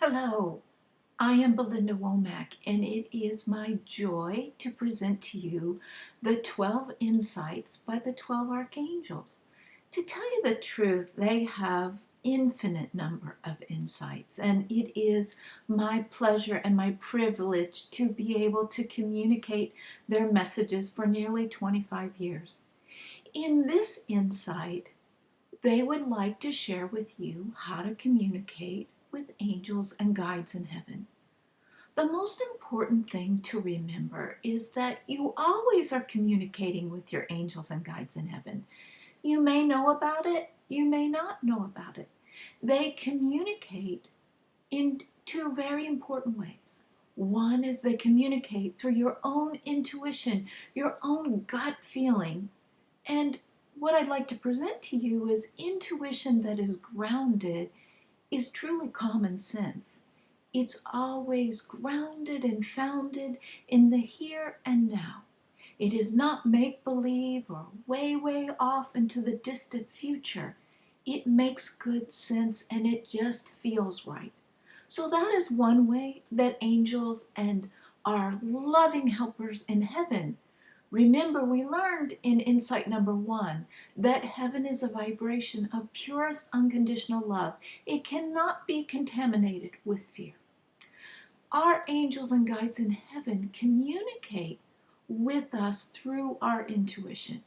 Hello, I am Belinda Womack, and it is my joy to present to you the 12 insights by the 12 Archangels. To tell you the truth, they have infinite number of insights, and it is my pleasure and my privilege to be able to communicate their messages for nearly 25 years. In this insight, they would like to share with you how to communicate with angels and guides in heaven. The most important thing to remember is that you always are communicating with your angels and guides in heaven. You may know about it, you may not know about it. They communicate in two very important ways. One is they communicate through your own intuition, your own gut feeling. And what I'd like to present to you is intuition that is grounded is truly common sense. It's always grounded and founded in the here and now. It is not make-believe or way off into the distant future. It makes good sense and it just feels right. So that is one way that angels and our loving helpers in heaven. Remember, we learned in insight number 1 that heaven is a vibration of purest unconditional love. It cannot be contaminated with fear. Our angels and guides in heaven communicate with us through our intuition.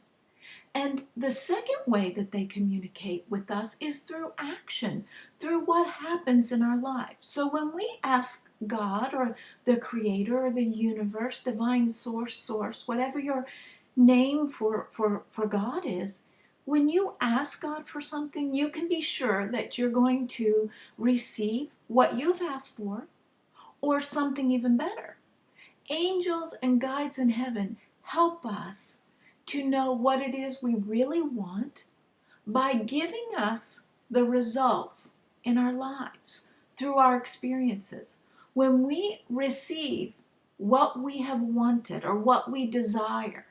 And the second way that they communicate with us is through action, through what happens in our lives. So when we ask God or the Creator or the universe, divine source, whatever your name for God is, when you ask God for something, you can be sure that you're going to receive what you've asked for or something even better. Angels and guides in heaven help us to know what it is we really want by giving us the results in our lives through our experiences. When we receive what we have wanted or what we desire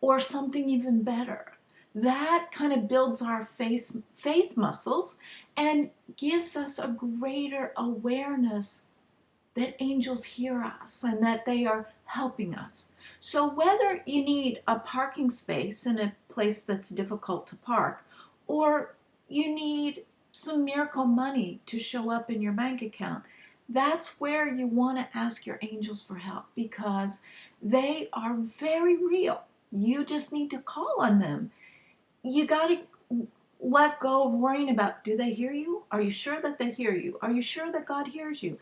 or something even better, that kind of builds our faith muscles and gives us a greater awareness that angels hear us and that they are helping us. So whether you need a parking space in a place that's difficult to park, or you need some miracle money to show up in your bank account, that's where you want to ask your angels for help, because they are very real. You just need to call on them. You got to let go of worrying about, do they hear you? Are you sure that they hear you? Are you sure that God hears you?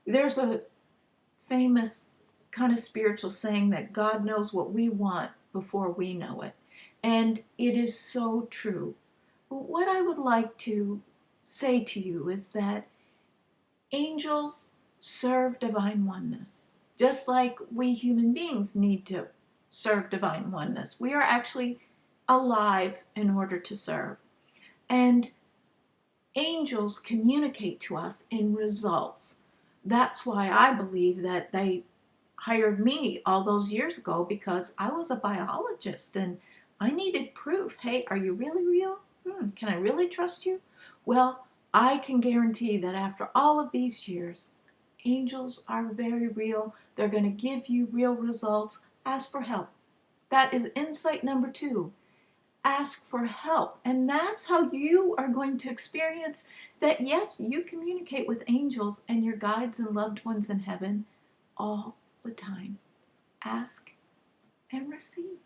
There's a famous kind of spiritual saying that God knows what we want before we know it. And it is so true. What I would like to say to you is that angels serve divine oneness, just like we human beings need to serve divine oneness. We are actually alive in order to serve. And angels communicate to us in results. That's why I believe that they hired me all those years ago, because I was a biologist and I needed proof. Hey, are you really real? Can I really trust you? Well, I can guarantee that after all of these years, angels are very real. They're going to give you real results. Ask for help. That is insight number 2. Ask for help. And that's how you are going to experience that, yes, you communicate with angels and your guides and loved ones in heaven all the time. Ask and receive.